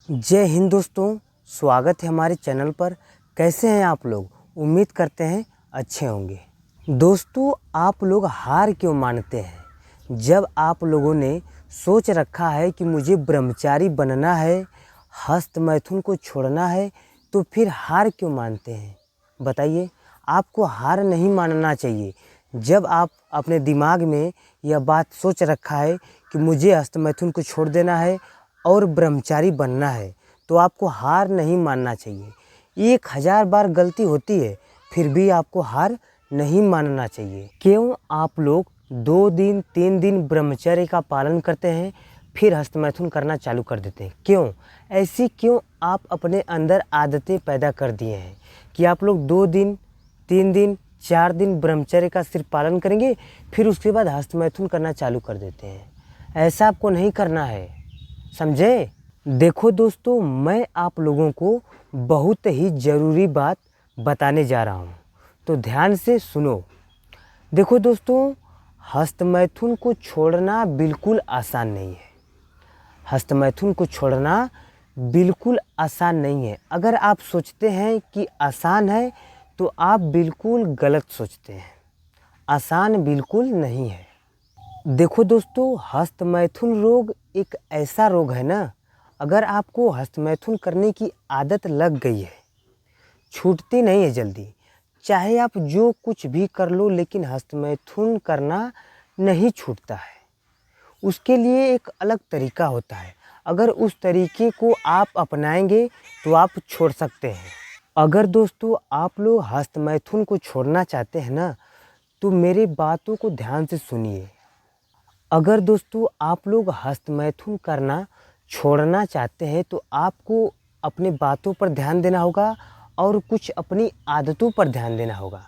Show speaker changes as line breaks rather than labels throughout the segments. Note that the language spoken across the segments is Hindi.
जय हिंद दोस्तों, स्वागत है हमारे चैनल पर। कैसे हैं आप लोग? उम्मीद करते हैं अच्छे होंगे। दोस्तों, आप लोग हार क्यों मानते हैं? जब आप लोगों ने सोच रखा है कि मुझे ब्रह्मचारी बनना है, हस्त मैथुन को छोड़ना है, तो फिर हार क्यों मानते हैं? बताइए। आपको हार नहीं मानना चाहिए। जब आप अपने दिमाग में यह बात सोच रखा है कि मुझे हस्त मैथुन को छोड़ देना है और ब्रह्मचारी बनना है, तो आपको हार नहीं मानना चाहिए। 1000 बार गलती होती है, फिर भी आपको हार नहीं मानना चाहिए। क्यों आप लोग 2 दिन 3 दिन ब्रह्मचर्य का पालन करते हैं, फिर हस्त मैथुन करना चालू कर देते हैं? क्यों ऐसी क्यों आप अपने अंदर आदतें पैदा कर दिए हैं कि आप लोग 2 दिन 3 दिन 4 दिन ब्रह्मचर्य का सिर्फ पालन करेंगे, फिर उसके बाद हस्त मैथुन करना चालू कर देते हैं? ऐसा आपको नहीं करना है, समझे? देखो दोस्तों, मैं आप लोगों को बहुत ही ज़रूरी बात बताने जा रहा हूँ, तो ध्यान से सुनो। देखो दोस्तों, हस्त मैथुन को छोड़ना बिल्कुल आसान नहीं है। हस्त मैथुन को छोड़ना बिल्कुल आसान नहीं है। अगर आप सोचते हैं कि आसान है, तो आप बिल्कुल गलत सोचते हैं। आसान बिल्कुल नहीं है। देखो दोस्तों, हस्त मैथुन रोग एक ऐसा रोग है ना, अगर आपको हस्त मैथुन करने की आदत लग गई है, छूटती नहीं है जल्दी। चाहे आप जो कुछ भी कर लो, लेकिन हस्त मैथुन करना नहीं छूटता है। उसके लिए एक अलग तरीका होता है। अगर उस तरीके को आप अपनाएंगे तो आप छोड़ सकते हैं। अगर दोस्तों आप लोग हस्त मैथुन को छोड़ना चाहते हैं ना, तो मेरी बातों को ध्यान से सुनिए। अगर दोस्तों आप लोग हस्त मैथुन करना छोड़ना चाहते हैं, तो आपको अपनी बातों पर ध्यान देना होगा और कुछ अपनी आदतों पर ध्यान देना होगा,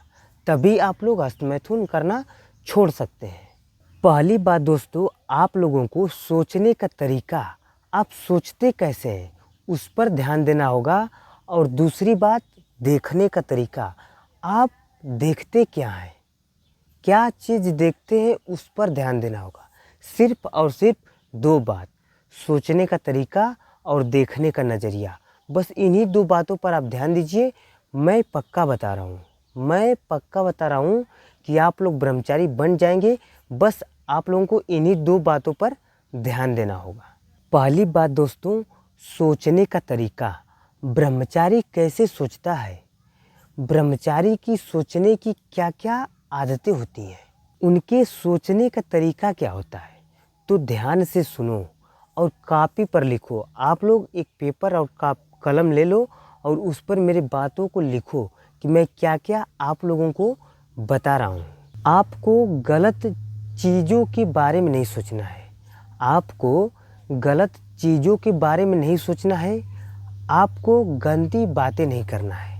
तभी आप लोग हस्त मैथुन करना छोड़ सकते हैं। पहली बात दोस्तों, आप लोगों को सोचने का तरीका, आप सोचते कैसे हैं उस पर ध्यान देना होगा। और दूसरी बात, देखने का तरीका, आप देखते क्या हैं, क्या चीज़ देखते हैं, उस पर ध्यान देना होगा। सिर्फ और सिर्फ 2 बात, सोचने का तरीका और देखने का नज़रिया। बस इन्हीं 2 बातों पर आप ध्यान दीजिए। मैं पक्का बता रहा हूँ कि आप लोग ब्रह्मचारी बन जाएंगे। बस आप लोगों को इन्हीं 2 बातों पर ध्यान देना होगा। पहली बात दोस्तों, सोचने का तरीका। ब्रह्मचारी कैसे सोचता है, ब्रह्मचारी की सोचने की क्या क्या आदतें होती हैं, उनके सोचने का तरीका क्या होता है, तो ध्यान से सुनो और कॉपी पर लिखो। आप लोग एक पेपर और कलम ले लो और उस पर मेरी बातों को लिखो कि मैं क्या क्या आप लोगों को बता रहा हूँ। आपको गलत चीज़ों के बारे में नहीं सोचना है। आपको गलत चीज़ों के बारे में नहीं सोचना है। आपको गंदी बातें नहीं करना है।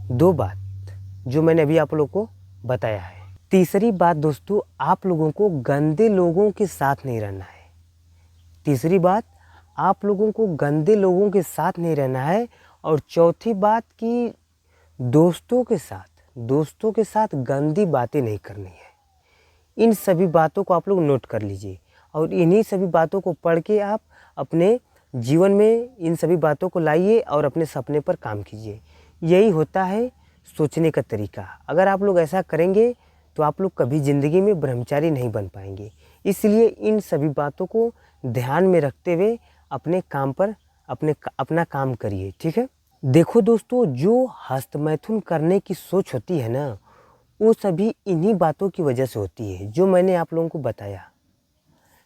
2 बात जो मैंने अभी आप लोगों को बताया है। तीसरी बात दोस्तों, आप लोगों को गंदे लोगों के साथ नहीं रहना है। तीसरी बात, आप लोगों को गंदे लोगों के साथ नहीं रहना है। और चौथी बात कि दोस्तों के साथ गंदी बातें नहीं करनी है। इन सभी बातों को आप लोग नोट कर लीजिए और इन्हीं सभी बातों को पढ़ के आप अपने जीवन में इन सभी बातों को लाइए और अपने सपने पर काम कीजिए। यही होता है सोचने का तरीका। अगर आप लोग ऐसा करेंगे तो आप लोग कभी ज़िंदगी में ब्रह्मचारी नहीं बन पाएंगे। इसलिए इन सभी बातों को ध्यान में रखते हुए अपने काम पर अपना काम करिए, ठीक है? देखो दोस्तों, जो हस्त मैथुन करने की सोच होती है ना, वो सभी इन्हीं बातों की वजह से होती है जो मैंने आप लोगों को बताया।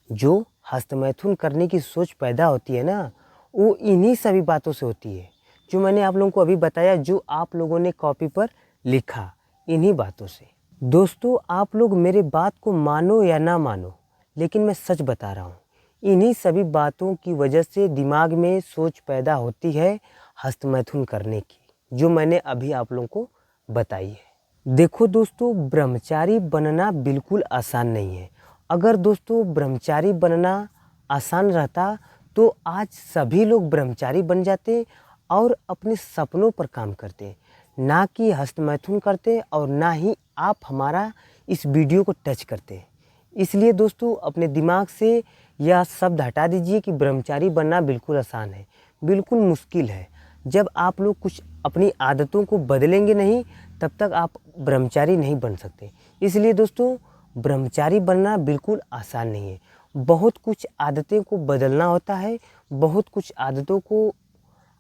जो हस्त मैथुन करने की सोच पैदा होती है ना, वो इन्हीं सभी बातों से होती है जो मैंने आप लोगों को अभी बताया, जो आप लोगों ने कॉपी पर लिखा, इन्हीं बातों से। दोस्तों, आप लोग मेरे बात को मानो या ना मानो, लेकिन मैं सच बता रहा हूँ, इन्हीं सभी बातों की वजह से दिमाग में सोच पैदा होती है हस्त मैथुन करने की, जो मैंने अभी आप लोगों को बताई है। देखो दोस्तों, ब्रह्मचारी बनना बिल्कुल आसान नहीं है। अगर दोस्तों ब्रह्मचारी बनना आसान रहता तो आज सभी लोग ब्रह्मचारी बन जाते और अपने सपनों पर काम करते, ना कि हस्त मैथुन करते और ना ही आप हमारा इस वीडियो को टच करते। इसलिए दोस्तों अपने दिमाग से यह शब्द हटा दीजिए कि ब्रह्मचारी बनना बिल्कुल आसान है। बिल्कुल मुश्किल है। जब आप लोग कुछ अपनी आदतों को बदलेंगे नहीं, तब तक आप ब्रह्मचारी नहीं बन सकते। इसलिए दोस्तों, ब्रह्मचारी बनना बिल्कुल आसान नहीं है। बहुत कुछ आदतें को बदलना होता है, बहुत कुछ आदतों को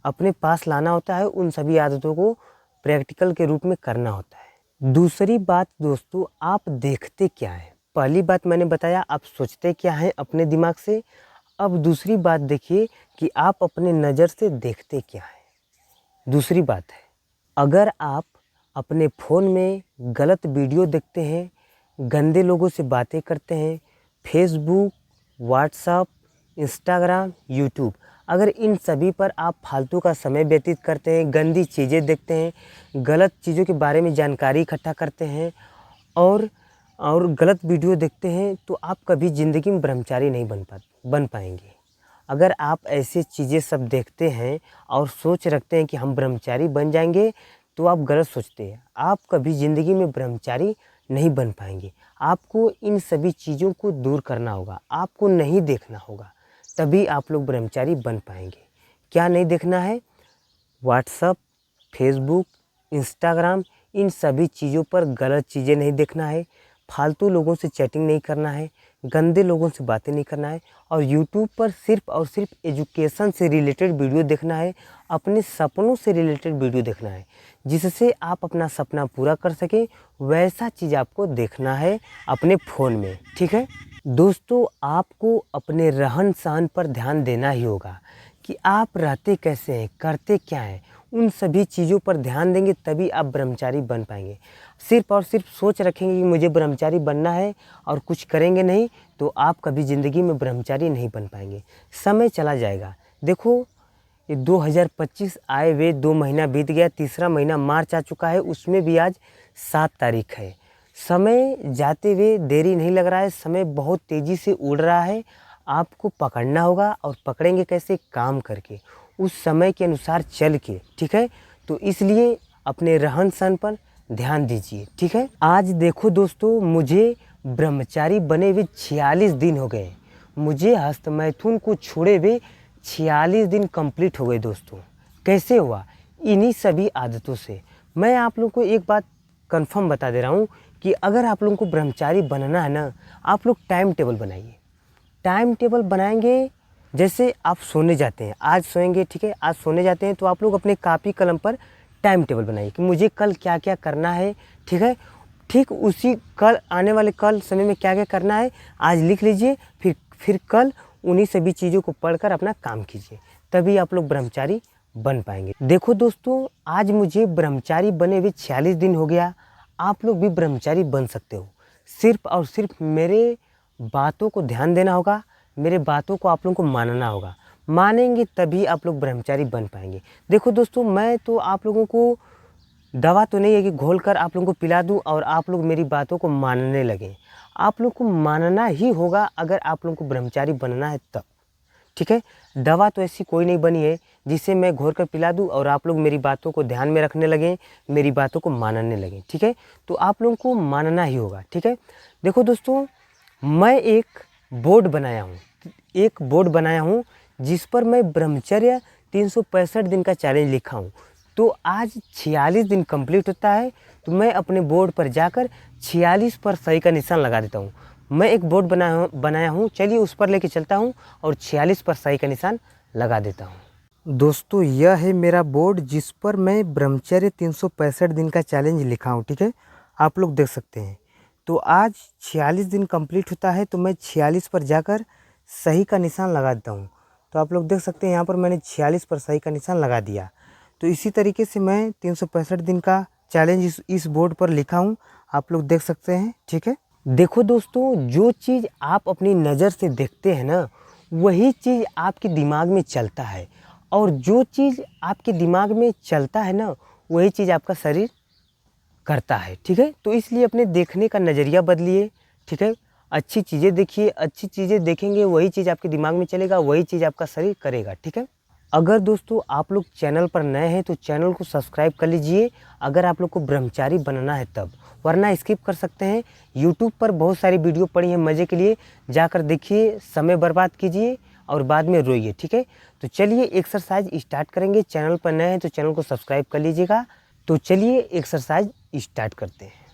अपने पास लाना होता है, उन सभी आदतों को प्रैक्टिकल के रूप में करना होता है। दूसरी बात दोस्तों, आप देखते क्या हैं। पहली बात मैंने बताया, आप सोचते क्या हैं अपने दिमाग से। अब दूसरी बात देखिए कि आप अपने नज़र से देखते क्या हैं। दूसरी बात है, अगर आप अपने फ़ोन में गलत वीडियो देखते हैं, गंदे लोगों से बातें करते हैं, फेसबुक, व्हाट्सएप, इंस्टाग्राम, यूट्यूब, अगर इन सभी पर आप फालतू का समय व्यतीत करते हैं, गंदी चीज़ें देखते हैं, गलत चीज़ों के बारे में जानकारी इकट्ठा करते हैं और गलत वीडियो देखते हैं, तो आप कभी ज़िंदगी में ब्रह्मचारी नहीं बन पाएंगे। अगर आप ऐसी चीज़ें सब देखते हैं और सोच रखते हैं कि हम ब्रह्मचारी बन जाएंगे, तो आप गलत सोचते हैं। आप कभी ज़िंदगी में ब्रह्मचारी नहीं बन पाएंगे। आपको इन सभी चीज़ों को दूर करना होगा, आपको नहीं देखना होगा, तभी आप लोग ब्रह्मचारी बन पाएंगे। क्या नहीं देखना है? व्हाट्सएप, फेसबुक, इंस्टाग्राम, इन सभी चीज़ों पर गलत चीज़ें नहीं देखना है, फालतू लोगों से चैटिंग नहीं करना है, गंदे लोगों से बातें नहीं करना है, और यूट्यूब पर सिर्फ़ और सिर्फ एजुकेशन से रिलेटेड वीडियो देखना है, अपने सपनों से रिलेटेड वीडियो देखना है, जिससे आप अपना सपना पूरा कर सकें। वैसा चीज़ आपको देखना है अपने फ़ोन में, ठीक है दोस्तों। आपको अपने रहन सहन पर ध्यान देना ही होगा कि आप रहते कैसे हैं, करते क्या हैं। उन सभी चीज़ों पर ध्यान देंगे तभी आप ब्रह्मचारी बन पाएंगे। सिर्फ़ और सिर्फ सोच रखेंगे कि मुझे ब्रह्मचारी बनना है और कुछ करेंगे नहीं, तो आप कभी ज़िंदगी में ब्रह्मचारी नहीं बन पाएंगे। समय चला जाएगा। देखो, ये 2025 आए हुए 2 महीना बीत गया, तीसरा महीना मार्च आ चुका है, उसमें भी आज 7 तारीख है। समय जाते हुए देरी नहीं लग रहा है, समय बहुत तेज़ी से उड़ रहा है। आपको पकड़ना होगा, और पकड़ेंगे कैसे? काम करके, उस समय के अनुसार चल के, ठीक है। तो इसलिए अपने रहन सहन पर ध्यान दीजिए, ठीक है। आज देखो दोस्तों, मुझे ब्रह्मचारी बने हुए 46 दिन हो गए। मुझे हस्तमैथुन को छोड़े हुए 46 दिन कंप्लीट हो गए दोस्तों। कैसे हुआ? इन्हीं सभी आदतों से। मैं आप लोग को एक बात कंफर्म बता दे रहा हूँ कि अगर आप लोगों को ब्रह्मचारी बनना है ना, आप लोग टाइम टेबल बनाइए। टाइम टेबल बनाएंगे, जैसे आप सोने जाते हैं, आज सोएंगे, ठीक है, आज सोने जाते हैं, तो आप लोग अपने कापी कलम पर टाइम टेबल बनाइए कि मुझे कल क्या क्या करना है, ठीक है। ठीक उसी कल आने वाले कल समय में क्या क्या करना है आज लिख लीजिए, फिर कल उन्हीं सभी चीज़ों को पढ़कर अपना काम कीजिए, तभी आप लोग ब्रह्मचारी बन पाएंगे। देखो दोस्तों, आज मुझे ब्रह्मचारी बने हुए 46 दिन हो गया। आप लोग भी ब्रह्मचारी बन सकते हो। सिर्फ और सिर्फ मेरे बातों को ध्यान देना होगा, मेरे बातों को आप लोगों को मानना होगा। मानेंगे तभी आप लोग ब्रह्मचारी बन पाएंगे। देखो दोस्तों, मैं तो आप लोगों को दवा तो नहीं है कि घोल कर आप लोगों को पिला दूं और आप लोग मेरी बातों को मानने लगें। आप लोग को मानना ही होगा अगर आप लोगों को ब्रह्मचारी बनना है तब, ठीक है। दवा तो ऐसी कोई नहीं बनी है जिसे मैं घोल कर पिला दूं और आप लोग मेरी बातों को ध्यान में रखने लगें, मेरी बातों को मानने लगें, ठीक है। तो आप लोगों को मानना ही होगा, ठीक है। देखो दोस्तों, मैं एक बोर्ड बनाया हूँ जिस पर मैं ब्रह्मचर्य 365 दिन का चैलेंज लिखा हूँ। तो आज 46 दिन कंप्लीट होता है, तो मैं अपने बोर्ड पर जाकर 46 पर सही का निशान लगा देता हूँ। मैं एक बोर्ड बनाया हूँ, चलिए उस पर लेके चलता हूँ और 46 पर सही का निशान लगा देता हूँ। दोस्तों, यह है मेरा बोर्ड जिस पर मैं ब्रह्मचर्य 365 दिन का चैलेंज लिखा हूँ, ठीक है। आप लोग देख सकते हैं। तो आज 46 दिन कंप्लीट होता है, तो मैं 46 पर जाकर सही का निशान लगा देता हूँ। तो आप लोग देख सकते हैं यहाँ पर मैंने 46 पर सही का निशान लगा दिया। तो इसी तरीके से मैं 365 दिन का चैलेंज इस बोर्ड पर लिखा हूँ, आप लोग देख सकते हैं, ठीक है। देखो दोस्तों, जो चीज़ आप अपनी नज़र से देखते हैं ना, वही चीज़ आपके दिमाग में चलता है, और जो चीज़ आपके दिमाग में चलता है ना, वही चीज़ आपका शरीर करता है, ठीक है। तो इसलिए अपने देखने का नज़रिया बदलिए, ठीक है। अच्छी चीज़ें देखिए, अच्छी चीज़ें देखेंगे वही चीज़ आपके दिमाग में चलेगा, वही चीज़ आपका शरीर करेगा, ठीक है। अगर दोस्तों आप लोग चैनल पर नए हैं तो चैनल को सब्सक्राइब कर लीजिए अगर आप लोग को ब्रह्मचारी बनना है तब, वरना स्किप कर सकते हैं। यूट्यूब पर बहुत सारी वीडियो पड़ी हैं मज़े के लिए, जाकर देखिए, समय बर्बाद कीजिए और बाद में रोइए, ठीक है। तो चलिए एक्सरसाइज स्टार्ट करेंगे। चैनल पर नए हैं तो चैनल को सब्सक्राइब कर लीजिएगा। तो चलिए एक्सरसाइज स्टार्ट करते हैं।